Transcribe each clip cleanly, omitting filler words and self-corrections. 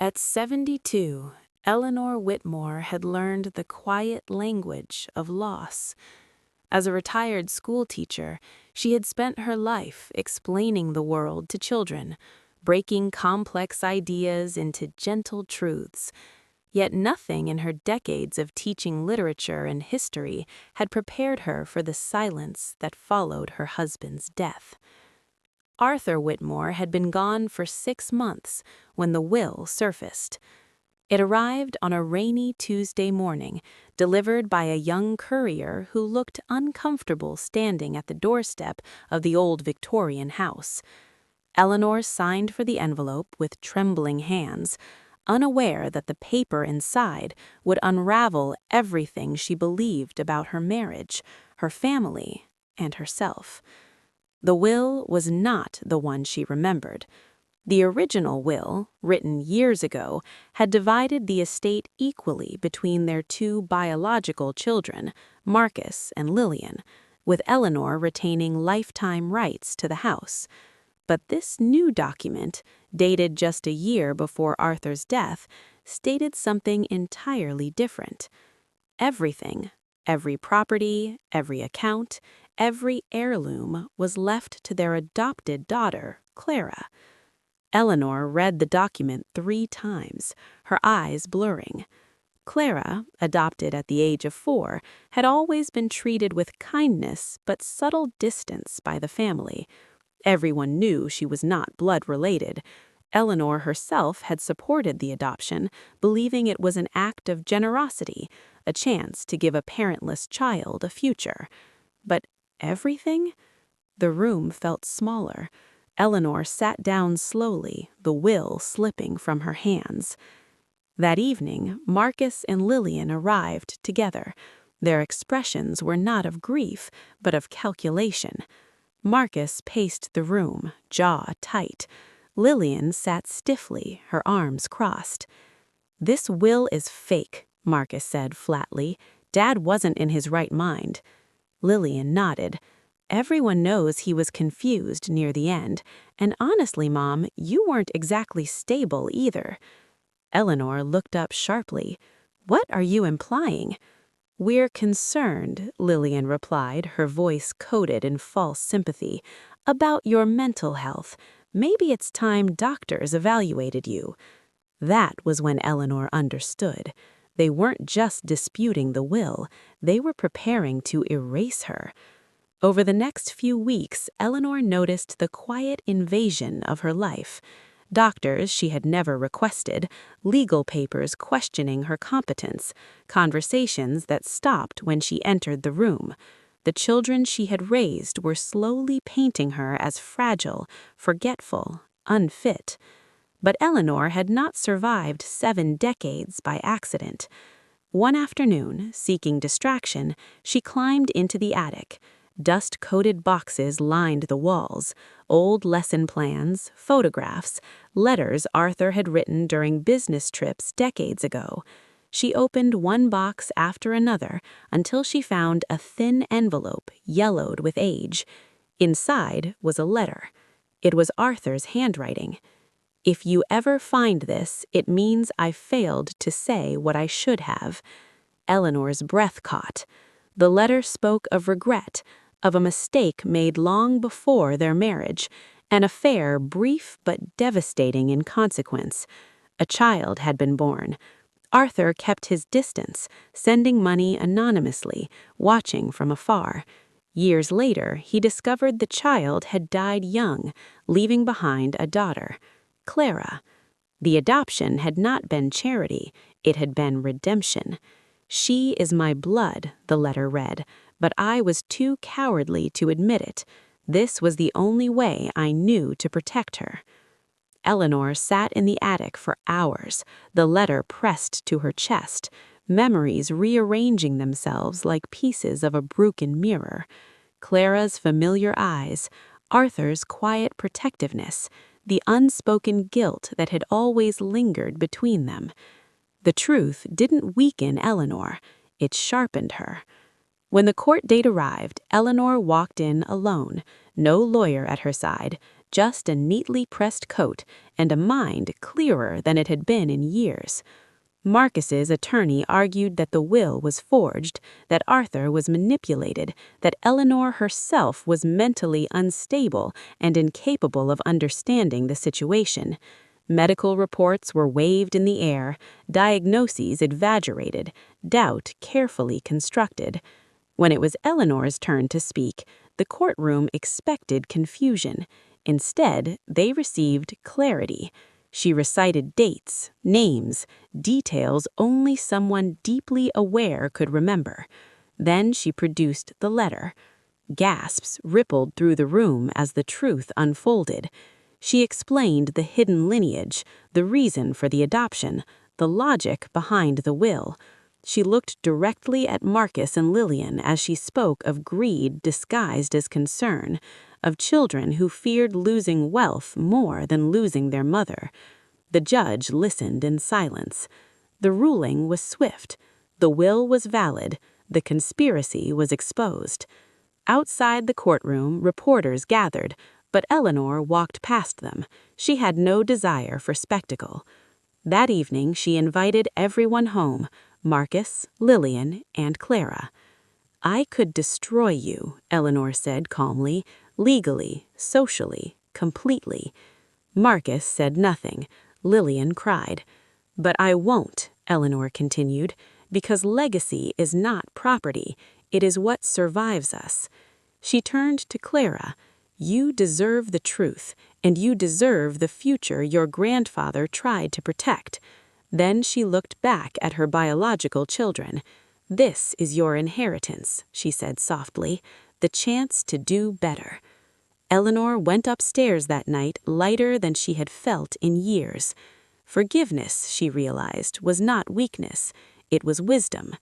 At 72, Eleanor Whitmore had learned the quiet language of loss. As a retired schoolteacher, she had spent her life explaining the world to children, breaking complex ideas into gentle truths. Yet nothing in her decades of teaching literature and history had prepared her for the silence that followed her husband's death. Arthur Whitmore had been gone for 6 months when the will surfaced. It arrived on a rainy Tuesday morning, delivered by a young courier who looked uncomfortable standing at the doorstep of the old Victorian house. Eleanor signed for the envelope with trembling hands, unaware that the paper inside would unravel everything she believed about her marriage, her family, and herself. The will was not the one she remembered. The original will, written years ago, had divided the estate equally between their 2 biological children, Marcus and Lillian, with Eleanor retaining lifetime rights to the house. But this new document, dated just a year before Arthur's death, stated something entirely different. Everything, every property, every account, every heirloom was left to their adopted daughter, Clara. Eleanor read the document 3 times, her eyes blurring. Clara, adopted at the age of 4, had always been treated with kindness but subtle distance by the family. Everyone knew she was not blood-related. Eleanor herself had supported the adoption, believing it was an act of generosity, a chance to give a parentless child a future. But everything? The room felt smaller. Eleanor sat down slowly, the will slipping from her hands. That evening, Marcus and Lillian arrived together. Their expressions were not of grief, but of calculation. Marcus paced the room, jaw tight. Lillian sat stiffly, her arms crossed. "This will is fake," Marcus said flatly. "Dad wasn't in his right mind." Lillian nodded. "Everyone knows he was confused near the end, and honestly, Mom, you weren't exactly stable either." Eleanor looked up sharply. "What are you implying?" "We're concerned," Lillian replied, her voice coated in false sympathy, "about your mental health. Maybe it's time doctors evaluated you." That was when Eleanor understood. They weren't just disputing the will, they were preparing to erase her. Over the next few weeks, Eleanor noticed the quiet invasion of her life. Doctors she had never requested, legal papers questioning her competence, conversations that stopped when she entered the room. The children she had raised were slowly painting her as fragile, forgetful, unfit. But Eleanor had not survived 7 decades by accident. One afternoon, seeking distraction, she climbed into the attic. Dust-coated boxes lined the walls, old lesson plans, photographs, letters Arthur had written during business trips decades ago. She opened one box after another until she found a thin envelope yellowed with age. Inside was a letter. It was Arthur's handwriting. "If you ever find this, it means I failed to say what I should have." Eleanor's breath caught. The letter spoke of regret, of a mistake made long before their marriage, an affair brief but devastating in consequence. A child had been born. Arthur kept his distance, sending money anonymously, watching from afar. Years later, he discovered the child had died young, leaving behind a daughter, Clara. The adoption had not been charity, it had been redemption. "She is my blood," the letter read, "but I was too cowardly to admit it. This was the only way I knew to protect her." Eleanor sat in the attic for hours, the letter pressed to her chest, memories rearranging themselves like pieces of a broken mirror. Clara's familiar eyes, Arthur's quiet protectiveness, the unspoken guilt that had always lingered between them. The truth didn't weaken Eleanor, it sharpened her. When the court date arrived, Eleanor walked in alone, no lawyer at her side, just a neatly pressed coat and a mind clearer than it had been in years. Marcus's attorney argued that the will was forged, that Arthur was manipulated, that Eleanor herself was mentally unstable and incapable of understanding the situation. Medical reports were waved in the air, diagnoses exaggerated, doubt carefully constructed. When it was Eleanor's turn to speak, the courtroom expected confusion. Instead, they received clarity. She recited dates, names, details only someone deeply aware could remember. Then she produced the letter. Gasps rippled through the room as the truth unfolded. She explained the hidden lineage, the reason for the adoption, the logic behind the will. She looked directly at Marcus and Lillian as she spoke of greed disguised as concern, of children who feared losing wealth more than losing their mother. The judge listened in silence. The ruling was swift. The will was valid. The conspiracy was exposed. Outside the courtroom, reporters gathered, but Eleanor walked past them. She had no desire for spectacle. That evening, she invited everyone home, Marcus, Lillian, and Clara. "I could destroy you," Eleanor said calmly, "legally, socially, completely." Marcus said nothing. Lillian cried. "But I won't," Eleanor continued, "because legacy is not property. It is what survives us." She turned to Clara. "You deserve the truth, and you deserve the future your grandfather tried to protect." Then she looked back at her biological children. "This is your inheritance," she said softly, "the chance to do better." Eleanor went upstairs that night lighter than she had felt in years. Forgiveness, she realized, was not weakness. It was wisdom.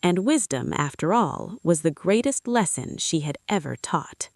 And wisdom, after all, was the greatest lesson she had ever taught.